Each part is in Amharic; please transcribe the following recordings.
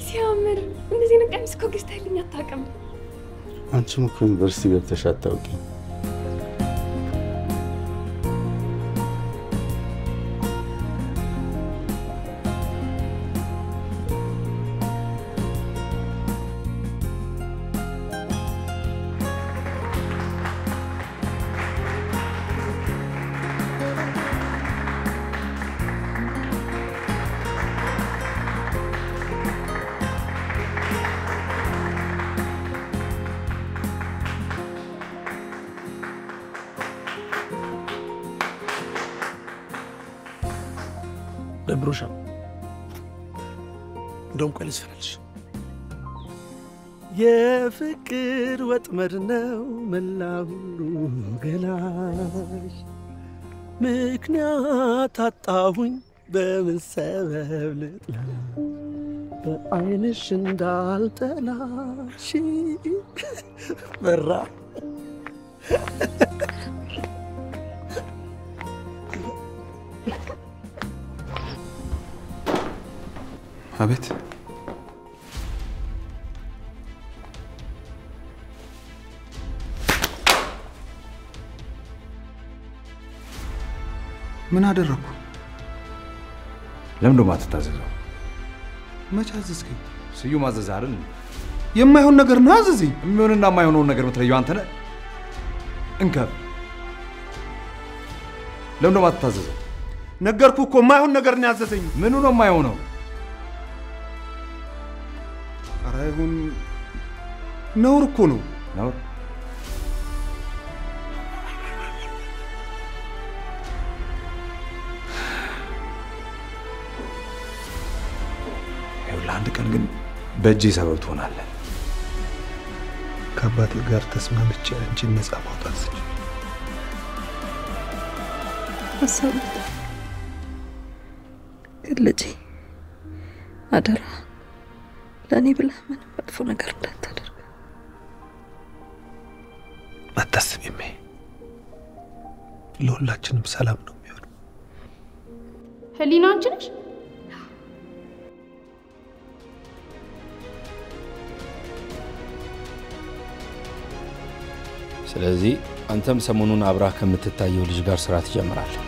ሲያምር እንደዚህ ነው ቀሚስ እኮ ገዝተህልኝ አታውቅም አንቺም እኮ ዩኒቨርሲቲ ገብተሽ አታውቂም بروشا دوم كويس فلش يا فكر واتمرنا ملاولو غلاش مكنيات عطاوين بمن سبب لطلا بعينش اندال تلاشي برا አቤት ምን አደረኩ ለምን ደማ ተታዘዘው መቼ አዘዝከኝ ስዩም አዘዘ አይደል የማይሆን ነገር ነው አዘዘኝ የሚሆንና የማይሆነው ነገር ምትለየው አንተ ነህ እንከብ ለምን ደማ ተታዘዘው ነገርኩ እኮ የማይሆን ነገር ነው ያዘዘኝ ምኑ ነው የማይሆነው አራይሁን ነውር እኮ ነው ነውር አንድ ቀን ግን በእጄ ሰበብ ትሆናለህ ከአባቴ ጋር ተስማምቼ አንቺን ነፃ ማውጣት ስችል አሰብኩ ልጄ አደራ ለኔ ብለህ ምን መጥፎ ነገር እንዳታደርግ አታስቢም ለሁላችንም ሰላም ነው የሚሆነው ህሊና አንቺ ነሽ ስለዚህ አንተም ሰሞኑን አብራህ ከምትታየው ልጅ ጋር ስራ ትጀምራለህ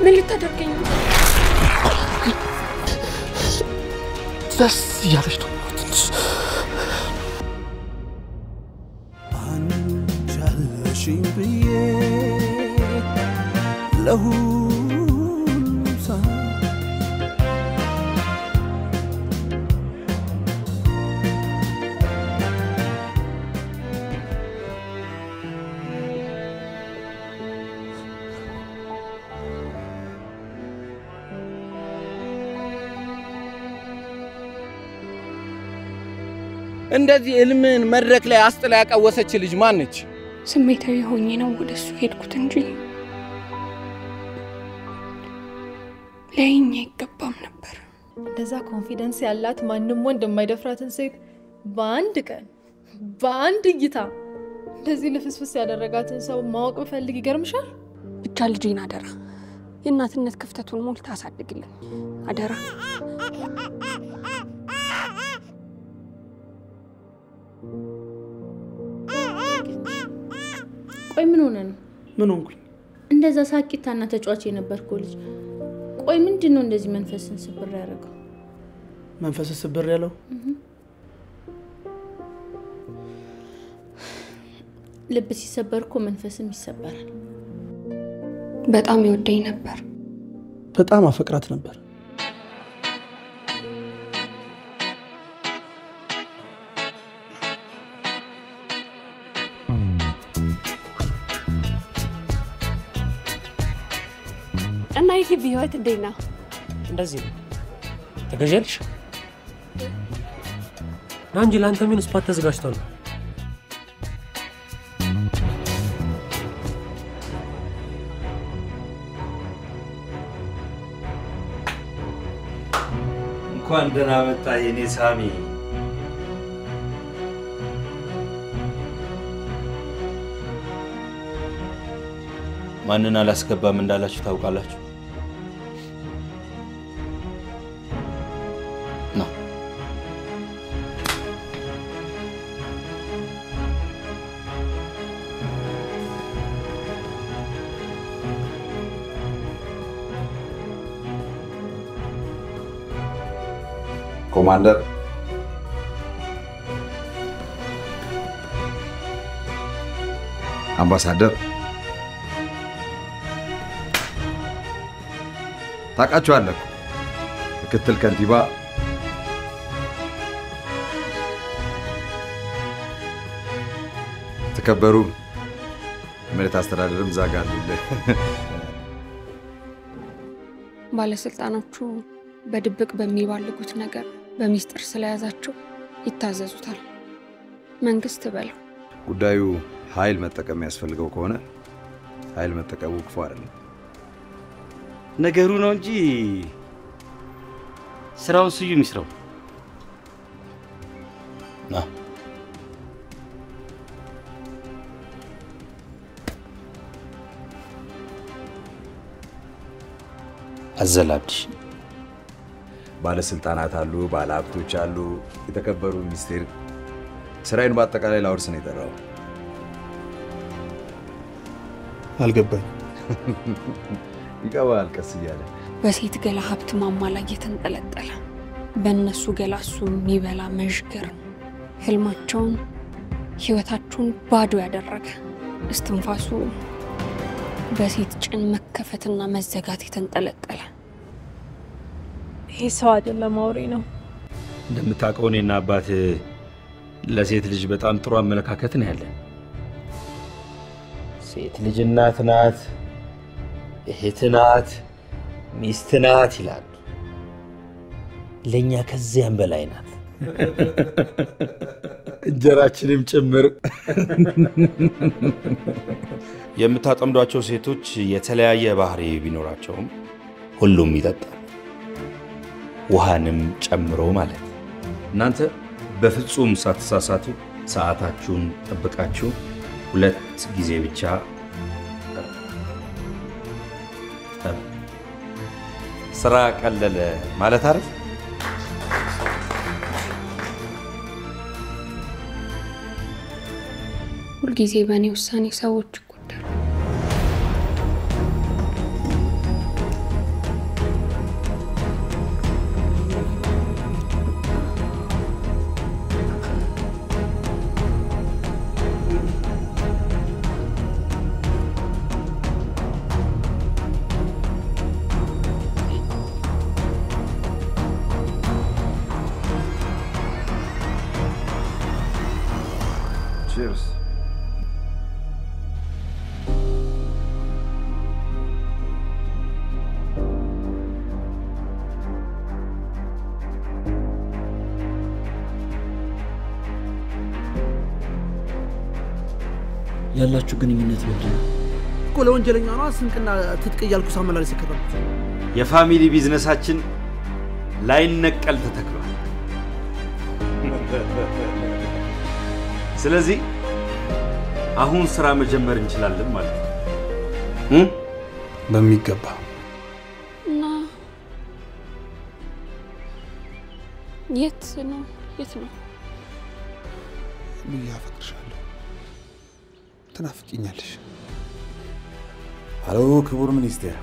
ምን ልታደርገኝ ነው ደስ ያለሽ ነው አንቻለሽኝ ብዬ ለሁ እንደዚህ እልምን መድረክ ላይ አስጥላ ያቀወሰች ልጅ ማን ነች ስሜታዊ ሆኜ ነው ወደሱ ሄድኩት እንጂ ለኛ ይገባም ነበር እንደዛ ኮንፊደንስ ያላት ማንንም ወንድ የማይደፍራትን ሴት በአንድ ቀን በአንድ እይታ እንደዚህ ልፍስፍስ ያደረጋትን ሰው ማወቅ ፈልግ ይገርምሻል ብቻ ልጅና አደራ የእናትነት ክፍተቱን ሞልታ አሳድግልኝ አደራ ቆይ ምን ሆነ ነው ምን ሆንኩኝ እንደዛ ሳቂታና ተጫዋች የነበርኩ ልጅ ቆይ ምንድነው እንደዚህ መንፈስን ስብር ያደረገው መንፈስ ስብር ያለው ልብ ሲሰበርኮ መንፈስም ይሰበራል በጣም ይወደኝ ነበር በጣም አፈቅራት ነበር እና ይሄ ቢሆት እንደና እንደዚህ ነው ተገጀልሽ አንጂ ላንተ ምን ስፓት ተዘጋጅቷል እንኳን ደህና መጣ የኔ ሳሚ ማንን አላስገባም እንዳላችሁ ታውቃላችሁ? ኮማንደር አምባሳደር ታውቃቸዋለህ? ምክትል ከንቲባ ተከበሩ መሬት አስተዳደርም ዛጋሉልህ። ባለስልጣኖቹ በድብቅ በሚባልጉት ነገር በሚስጥር ስለያዛቸው ይታዘዙታል። መንግስት በለው። ጉዳዩ ኃይል መጠቀም ያስፈልገው ከሆነ ኃይል መጠቀሙ ክፉ አይደለም። ነገሩ ነው እንጂ ስራውን ስዩም ይስራው። አዘላብሽ ባለስልጣናት አሉ፣ ባለሀብቶች አሉ፣ የተከበሩ ሚኒስቴር ስራዬን በአጠቃላይ ላውርስ ነው የጠራው። አልገባኝ። ይገባል ቀስ እያለ በሴት ገላ ሀብት ማማ ላይ የተንጠለጠለ በእነሱ ገላ እሱ የሚበላ መዥገር ህልማቸውን ህይወታቸውን ባዶ ያደረገ እስትንፋሱ በሴት ጭን መከፈትና መዘጋት የተንጠለጠለ ይሄ ሰው አይደለም አውሬ ነው። እንደምታውቀው እኔና አባት ለሴት ልጅ በጣም ጥሩ አመለካከት ነው ያለን። ሴት ልጅ እናት ናት፣ እህት ናት፣ ሚስት ናት ይላሉ። ለኛ ከዚያም በላይ ናት። እንጀራችንም ጭምር። የምታጠምዷቸው ሴቶች የተለያየ ባህሪ ቢኖራቸውም ሁሉም ይጠጣል፣ ውሃንም ጨምሮ ማለት። እናንተ በፍጹም ሳትሳሳቱ ሰዓታችሁን ጠብቃችሁ 2 ጊዜ ብቻ ስራ ቀለለ ማለት አይደል? ሁልጊዜ በእኔ ውሳኔ ሰዎች ይጎዳሉ። Cheers. ያላችሁ ግንኙነት ምንድን ነው? እኮ ለወንጀለኛ ነው ስንቅና ትጥቅ እያልኩ ሳመላለስ የከረምኩት። የፋሚሊ ቢዝነሳችን ላይነቀል ተተክሏል። ስለዚህ አሁን ስራ መጀመር እንችላለን ማለት ነው። በሚገባ እና የት ነው? ያፈቅርሻለሁ፣ ትናፍቂኛለሽ። አሎ ክቡር ሚኒስቴር።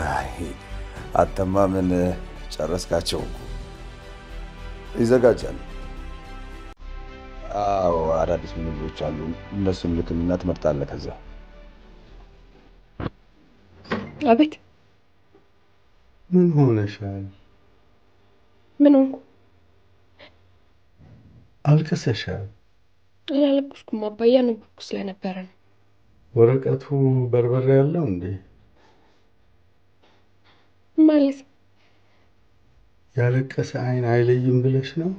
አይ አተማ ምን ጨረስካቸው? ይዘጋጃል። አዎ አዳዲስ ምግቦች አሉ። እነሱን ልክልና ትመርጣለህ። ከዛ አቤት። ምን ሆነሻል? ምን ሆንኩ? አልከሰሻል? አላለቅስኩም አባዬ፣ አነበብኩ ስለነበረ ነው። ወረቀቱ በርበሬ ያለው እንዴ? ማለት ያለቀሰ አይን አይለይም ብለሽ ነው?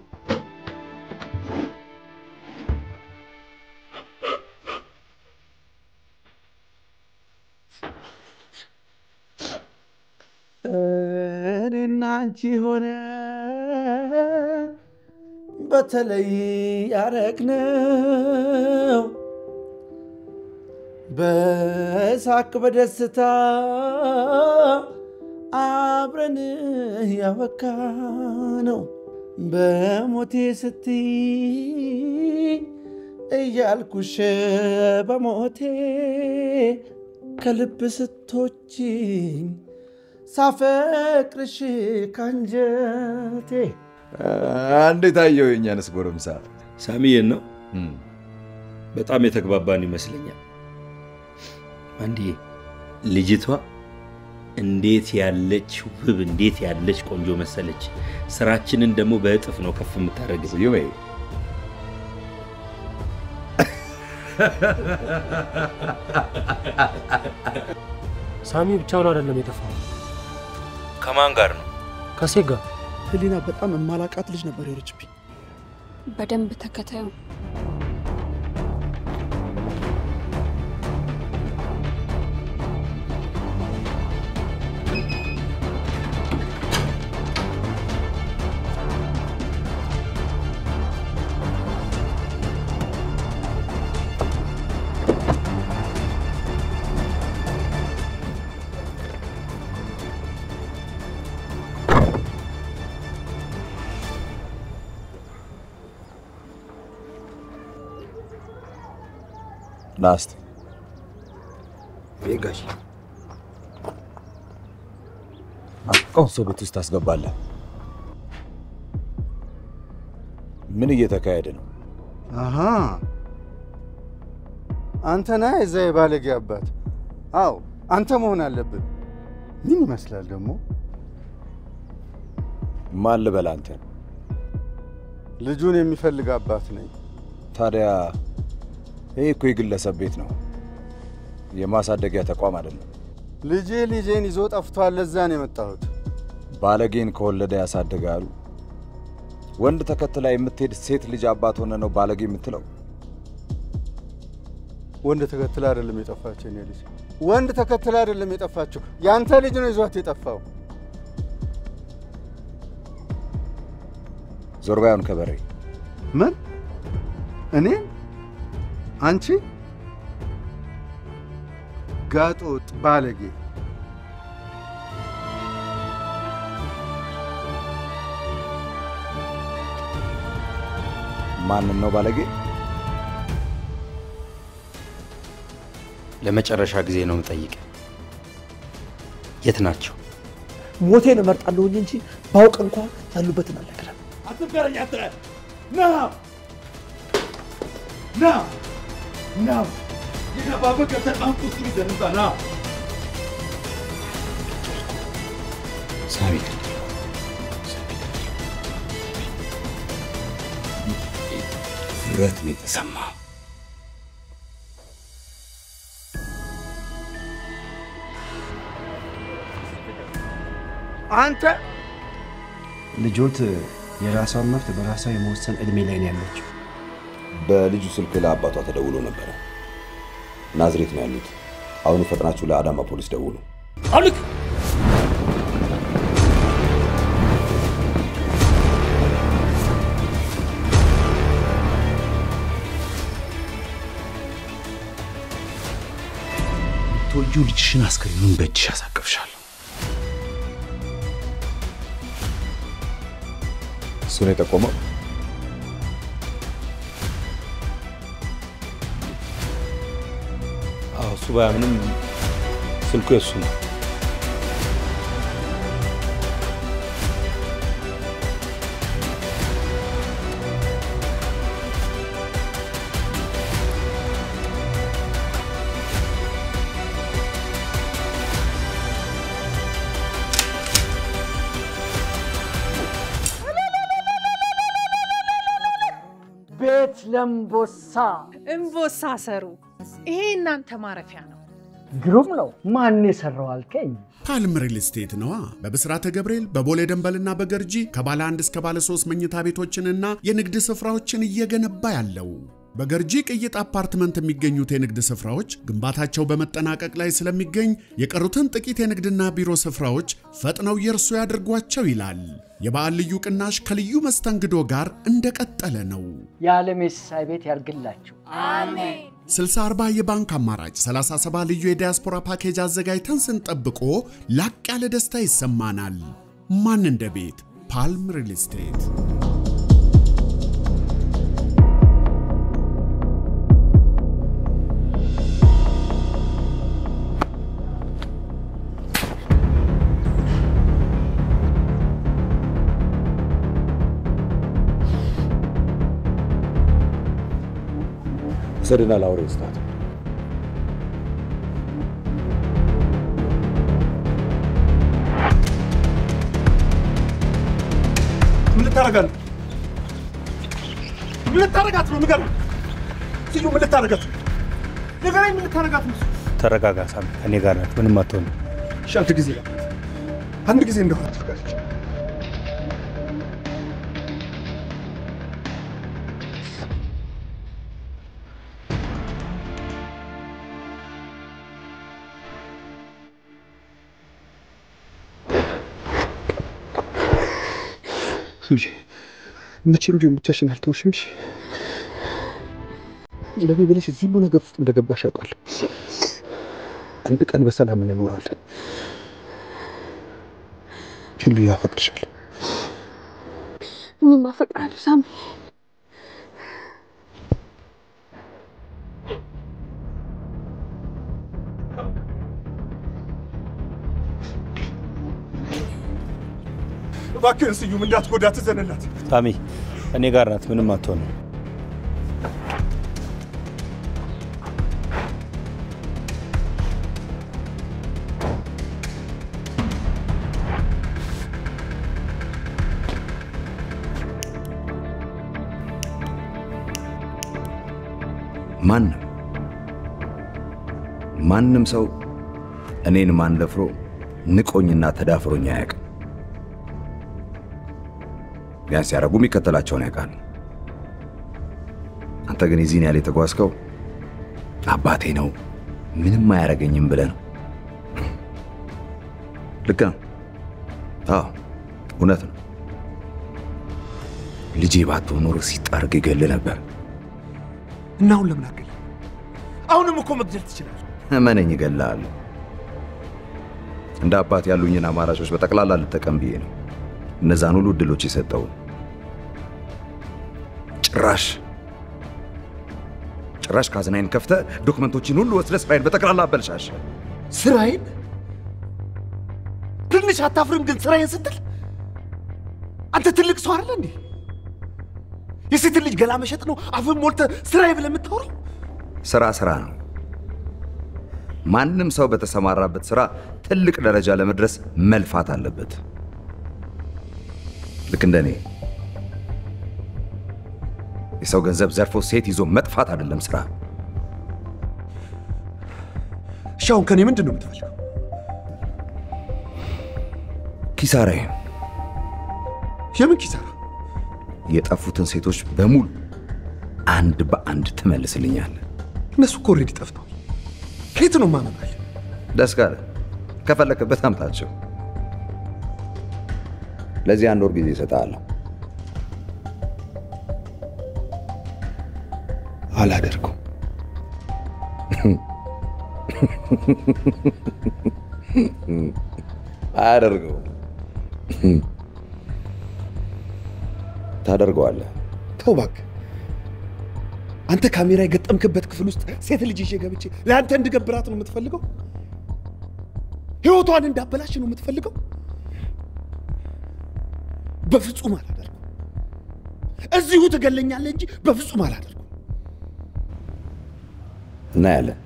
እኔና አንቺ ሆነ በተለይ ያረግነው በሳቅ በደስታ አብረን ያወካ ነው በሞቴ ስትይ እያልኩሽ በሞቴ ከልብ ስቶችኝ ሳፈቅርሽ ካንጀቴ እንዴት አየው የኛንስ ጎረምሳ ሳሚዬን ነው በጣም የተግባባን ይመስለኛል አንዴ ልጅቷ እንዴት ያለች ውብ እንዴት ያለች ቆንጆ መሰለች ስራችንን ደግሞ በእጥፍ ነው ከፍ የምታረገው ይሜ ሳሚ ብቻውን አይደለም የጠፋው ከማን ጋር ነው ከሴት ጋር ህሊና በጣም ማላቃት ልጅ ነበር የረችብኝ በደንብ ተከታዩ ላስት ቬጋሽ አቆንሶ ቤት ውስጥ አስገባለህ ምን እየተካሄደ ነው አሃ አንተና እዛይ ባለጌ አባት አው አንተ መሆን አለብህ ምን ይመስላል ደግሞ ማን ልበል አንተ ልጁን የሚፈልግ አባት ነኝ ታዲያ ይሄ እኮ የግለሰብ ቤት ነው የማሳደጊያ ተቋም አይደለም ልጄን ይዞ ጠፍቷል ለዛ ነው የመጣሁት ባለጌን ከወለደ ያሳደጋሉ ወንድ ተከትላ የምትሄድ ሴት ልጅ አባት ሆነ ነው ባለጌ የምትለው ወንድ ተከትላ አይደለም የጠፋችው እኔ ልጅ ወንድ ተከትላ አይደለም የጠፋችው ያንተ ልጅ ነው ይዟት የጠፋው ዞርባዩን ከበሬ ምን እኔ አንቺ ጋጦጥ ባለጌ ማን ነው ባለጌ ለመጨረሻ ጊዜ ነው የምጠይቅ የት ናቸው ሞቴን እመርጣለሁ እንጂ ባውቅ እንኳን ያሉበትን አልነግርም አትገረኝ አትረ ና የገባበት ከተቃም ቁስጥ ይዘንታ ና ሳሚ ፍረት ነው የተሰማ አንተ ልጆት የራሷን መብት በራሷ የመወሰን እድሜ ላይ ነው ያለችው በልጁ ስልክ ለአባቷ ተደውሎ ነበር ናዝሬት ነው ያሉት አሁን ፈጥናችሁ ለአዳማ ፖሊስ ደውሉ አልክ ቶጁ ልጅሽን አስከሬኑን በእጅሽ አሳቅፍሻለሁ እሱን የጠቆመው እሱ ባያምንም ስልኩ የሱ ነው ቤት ለምቦሳ እምቦሳ ሰሩ ይሄ እናንተ ማረፊያ ነው ግሩም ነው ማን የሰራው አልከኝ ፓልም ሪል ስቴት ነዋ በብስራተ ገብርኤል በቦሌ ደንበልና በገርጂ ከባለ 1 እስከ ባለ 3 መኝታ ቤቶችንና የንግድ ስፍራዎችን እየገነባ ያለው በገርጂ ቅይጥ አፓርትመንት የሚገኙት የንግድ ስፍራዎች ግንባታቸው በመጠናቀቅ ላይ ስለሚገኝ የቀሩትን ጥቂት የንግድና ቢሮ ስፍራዎች ፈጥነው የርሱ ያድርጓቸው ይላል። የበዓል ልዩ ቅናሽ ከልዩ መስተንግዶ ጋር እንደቀጠለ ነው። የዓለም የሳይ ቤት ያርግላችሁ። አሜን። 60/40 የባንክ አማራጭ 37 ልዩ የዲያስፖራ ፓኬጅ አዘጋጅተን ስንጠብቆ ላቅ ያለ ደስታ ይሰማናል። ማን እንደ ቤት ፓልም ሪል ስቴት። ሰደና ላውሬ ስታት ምን ልታረጋት? ምን ልታረጋት ነው? ንገረኝ። ሲዩ ምን ልታረጋት? ንገረኝ፣ ምን ልታረጋት ነው? ተረጋጋ ሳሚ፣ እኔ ጋር ናት፣ ምንም አትሆንም። እሺ አንድ ጊዜ እንደሆነ ትፈቃለች። መቼም ቢሆን ብቻሽን አልተውሽም። ለምን ብለሽ እዚህ ሁሉ ነገር ውስጥ እንደገባሽ አውቃለሁ። አንድ ቀን በሰላም እንኖራለን። ሁሉ ያፈቅርሻል። እኔም አፈቅራለሁ ሳሚ። እባክህን ስዩም እንዳትጎዳት ዘነላት። ሳሚ እኔ ጋር ናት፣ ምንም አትሆንም። ማንም ሰው እኔን ማን ደፍሮ ንቆኝና ተዳፍሮኝ አያውቅም። ቢያንስ ያረጉ የሚከተላቸውን ያውቃል። አንተ ግን እዚህን ያለ የተጓዝከው አባቴ ነው ምንም አያረገኝም ብለህ ነው። ልክ ነው። አዎ እውነት ነው። ልጄ ባትሆን ኖሮ ሲጣርግ ይገል ነበር። እና አሁን ለምን አገለ? አሁንም እኮ መግደል ትችላለህ። እመነኝ እገልሃለሁ። እንደ አባት ያሉኝን አማራጮች በጠቅላላ ልጠቀም ብዬ ነው እነዛን ሁሉ እድሎች የሰጠው። ጭራሽ ካዝናይን ከፍተ ዶክመንቶችን ሁሉ ወስደ ስራዬን በጠቅላላ አበልሻሽ። ስራዬን? ትንሽ አታፍርም ግን ስራዬን ስትል? አንተ ትልቅ ሰው አይደል እንዴ? የሴት ልጅ ገላ መሸጥ ነው አፍን ሞልተ ስራዬ ብለህ የምታወራው? ስራ ነው። ማንም ሰው በተሰማራበት ስራ ትልቅ ደረጃ ለመድረስ መልፋት አለበት። ልክ እንደኔ የሰው ገንዘብ ዘርፎ ሴት ይዞ መጥፋት አይደለም ስራ። ሻውን ከኔ ምንድን ነው የምትፈልገው? ኪሳራዬ። የምን ኪሳራ? የጠፉትን ሴቶች በሙሉ አንድ በአንድ ትመልስልኛለህ። እነሱ እኮ ኦልሬዲ ጠፍተዋል። ከየት ነው ማመጣል? ደስ ካለ ከፈለክበት አምጣቸው። ለዚህ 1 ወር ጊዜ እሰጥሃለሁ። አላደርገውም። አያደርገውም። ታደርገዋለህ። ተው እባክህ። አንተ ካሜራ የገጠምክበት ክፍል ውስጥ ሴት ልጅ ይዤ ገብቼ ለአንተ እንድገብራት ነው የምትፈልገው? ህይወቷን እንዳበላሽ ነው የምትፈልገው? በፍጹም አላደርገውም። እዚሁ ትገለኛለህ እንጂ በፍጹም አላደርገውም። እናያለን።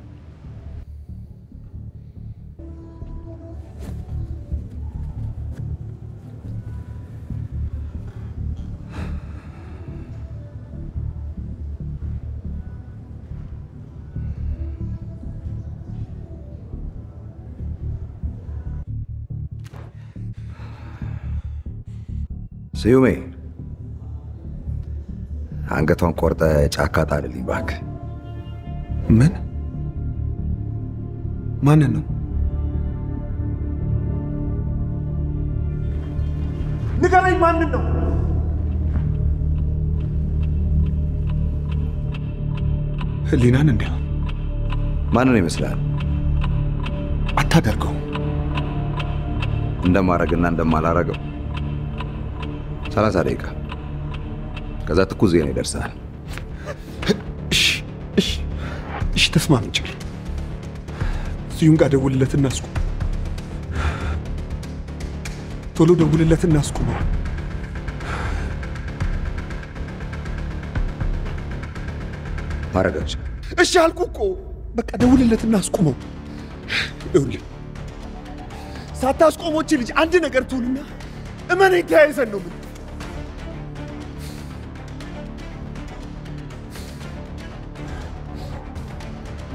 ስዩሜ አንገቷን ቆርጠ ጫካ ጣልልኝ እባክህ። ምን? ማንን ነው? ንገረኝ፣ ማንን ነው? ህሊናን እንዴ? ማንን ይመስላል? አታደርገው። እንደማረግና እንደማላረገው 30 ደቂቃ ከዛ ትኩስ ዜና ይደርሳል። እሺ ተስማምቻለሁ። ስዩም ጋር ደውልለትና አስቁም። ቶሎ ደውልለትና አስቁም። ማረጋች። እሺ አልኩ እኮ። በቃ ደውልለትና አስቁመው። ይኸውልህ ሳታስቆሞች ልጅ አንድ ነገር ትሁንና እመነኝ ተያይዘን ነው ምን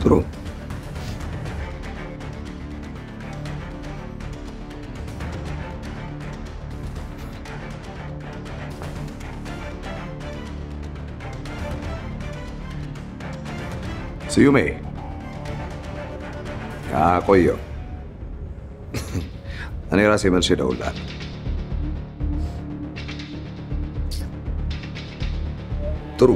ጥሩ ስዩሜ ቆየው። እኔ ራሴ መልሼ እደውልልሃለሁ። ጥሩ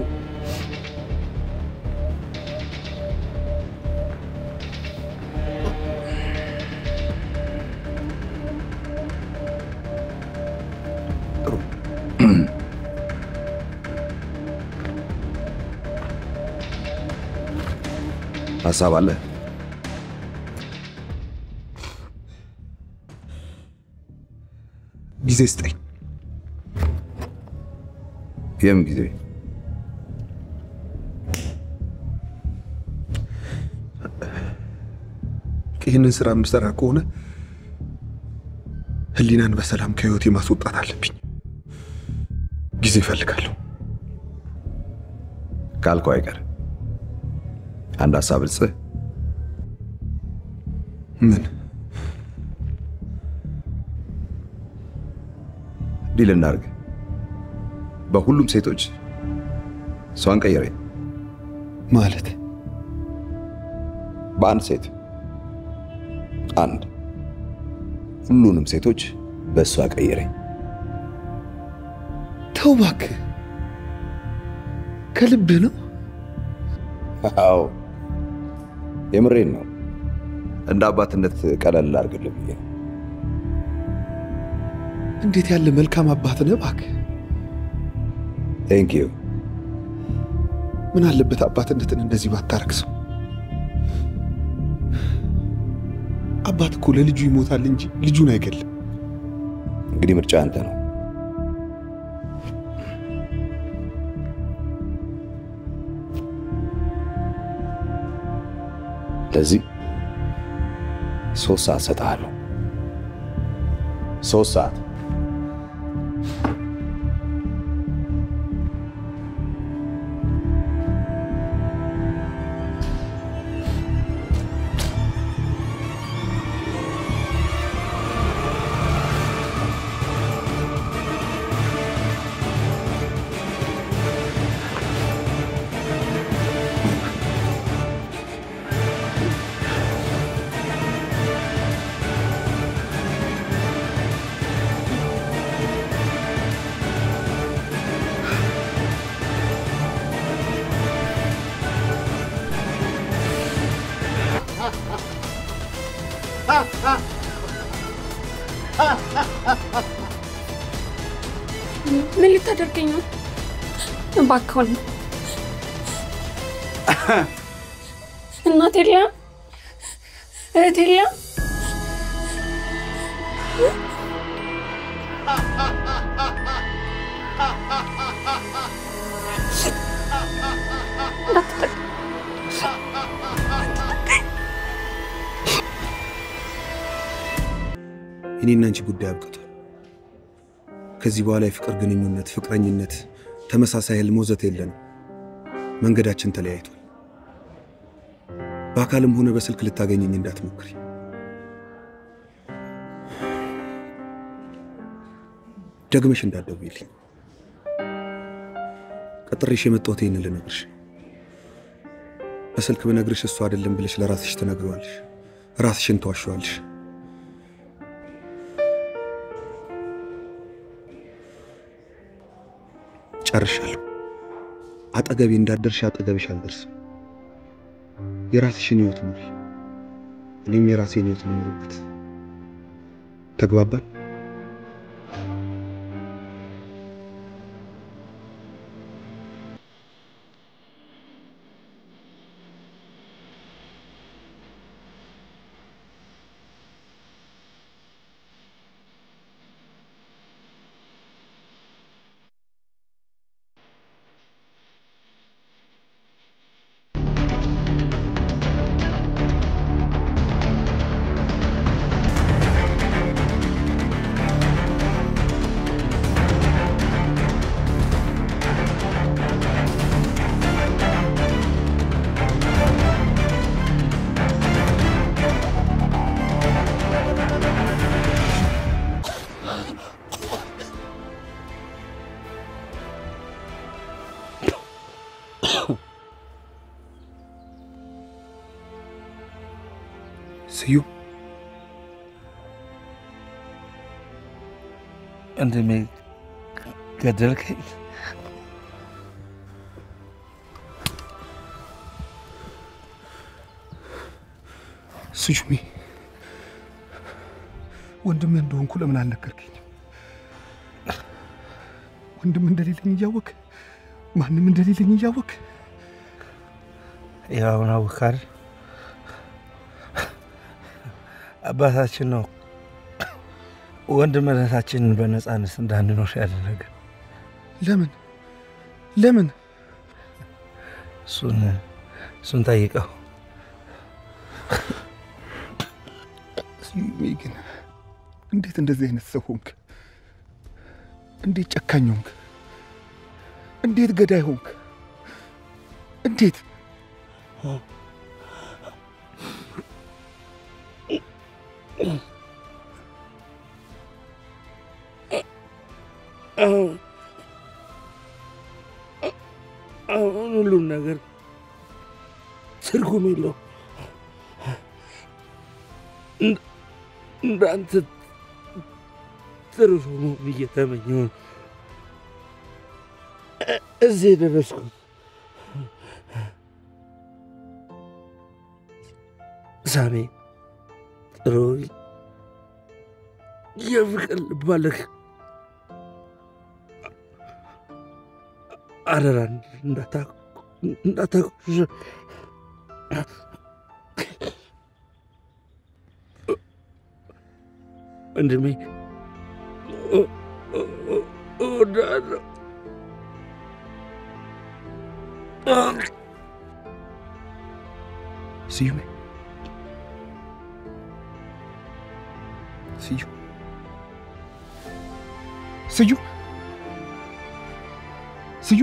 ሀሳብ አለ? ጊዜ ስጠኝ። የምን ጊዜ? ይህንን ስራ የምሰራ ከሆነ ህሊናን በሰላም ከህይወቴ ማስወጣት አለብኝ። ጊዜ እፈልጋለሁ። ካልከው አይቀር አንድ ሀሳብ ልስጥህ። ምን? ዲል እናድርግ። በሁሉም ሴቶች እሷን ቀይረኝ። ማለት? በአንድ ሴት አንድ ሁሉንም ሴቶች በእሷ ቀይረኝ። ተው እባክህ። ከልብህ ነው? አዎ የምሬን ነው። እንደ አባትነት ቀለል አድርግልህ ብዬ ነው። እንዴት ያለ መልካም አባት ነህ እባክህ። ቴንክ ዩ። ምን አለበት አባትነትን እንደዚህ ባታረክሰው። አባት እኮ ለልጁ ይሞታል እንጂ ልጁን አይገልም። እንግዲህ ምርጫ አንተ ነው። ለዚህ 3 ሰዓት ሰጥሃለሁ። 3 ሰዓት ምን ልታደርገኝ ነው? እባክህ እናቴ የለም እህቴ የለም። እኔና አንቺ ጉዳይ አብቅቷል። ከዚህ በኋላ የፍቅር ግንኙነት፣ ፍቅረኝነት፣ ተመሳሳይ ህልም ወዘተ የለንም። መንገዳችን ተለያይቷል። በአካልም ሆነ በስልክ ልታገኘኝ እንዳትሞክሪ። ደግመሽ እንዳትደውይልኝ። ቀጥሬሽ የመጣሁት ይሄን ልነግርሽ። በስልክ ብነግርሽ እሱ አይደለም ብለሽ ለራስሽ ትነግሪዋለሽ፣ ራስሽን ተዋሽዋለሽ። ጨርሻለሁ። አጠገቤ እንዳደርሽ አጠገብሽ አልደርስም። የራስሽን ህይወት ኑሪ፣ እኔም የራሴን ህይወት ልኖርበት። ተግባባን? ስዩም ወንድሜ ገደልከኝ። ስዩሜ ወንድም እንደሆንኩ ለምን አልነገርከኝም? ወንድም እንደሌለኝ እያወቅ ማንም እንደሌለኝ እያወቅ ያው ነው ካር አባታችን ነው ወንድምነታችንን በነፃነት እንዳንኖር ያደረገ። ለምን እሱን ጠይቀው። ስዩሜ ግን እንዴት እንደዚህ አይነት ሰው ሆንክ? እንዴት ጨካኝ ሆንክ? እንዴት ገዳይ ሆንክ? እንዴት አሁን ሁሉም ነገር ትርጉም የለው። እንዳንተ ጥሩ ሰው ብዬ ተመኘሁ እዚህ የደረስኩት። ሳሚ ጥሩ የፍቅር ልብ አለህ። አደራ እንዳታቆሽ። ወንድሜ እወድሃለሁ። ስዩሜ ስዩ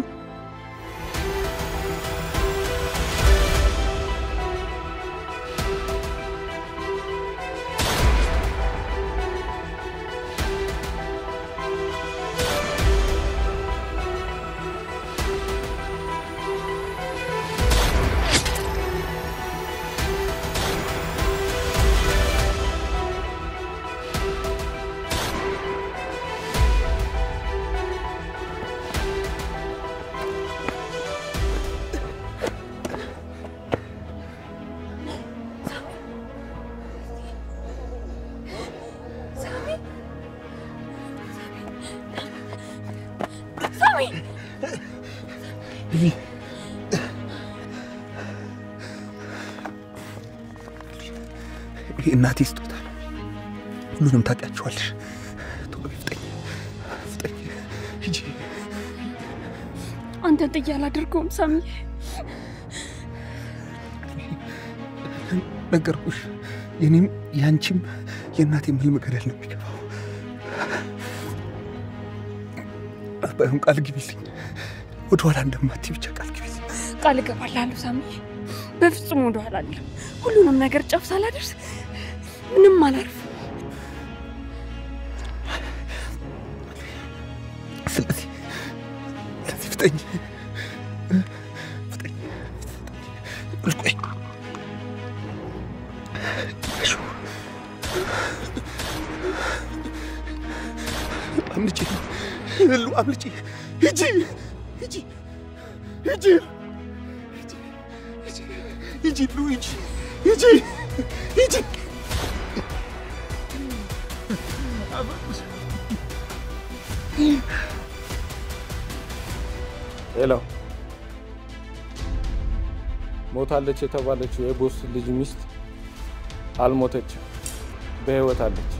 እናቴ ስጦታ ነው። ሁሉንም ታውቂያቸዋለሽ። ቶሎ ፍጠኝ። ሂጂ። አንተን ጥዬ አላደርገውም ሳሚዬ። ነገርኩሽ። የኔም ያንቺም የእናቴም ህልም ገደል ነው የሚገባው። ባይሆን ቃል ግቢልኝ፣ ወደኋላ እንደማትይ ብቻ ቃል ግቢልኝ። ቃል እገባለሁ ሳሚዬ፣ በፍጹም ወደኋላ አልልም። ሁሉንም ነገር ጨፍ ሳላደርስ ምንም አላርፍ። ስለዚህ ፍጠኝ። አምልጪ ሉ አምልጪ ሂጂ ሂጂ ሂጂ ሂጂ ሉ ሂጂ ሂጂ ሂጂ ሄሎ ሞታለች የተባለችው የቦስ ልጅ ሚስት አልሞተችም፣ በህይወት አለች።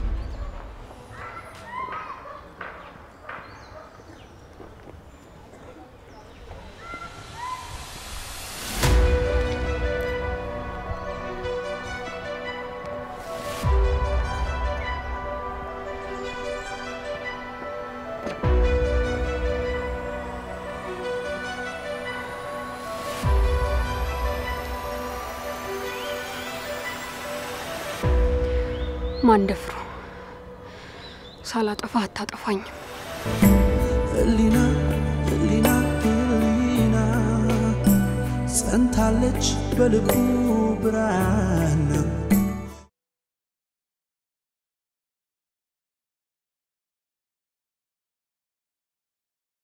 ማን ደፍሮ ሳላጠፋ አታጠፋኝም። ህሊና ህሊና ህሊና ጸንታለች በልቡ ብርሃን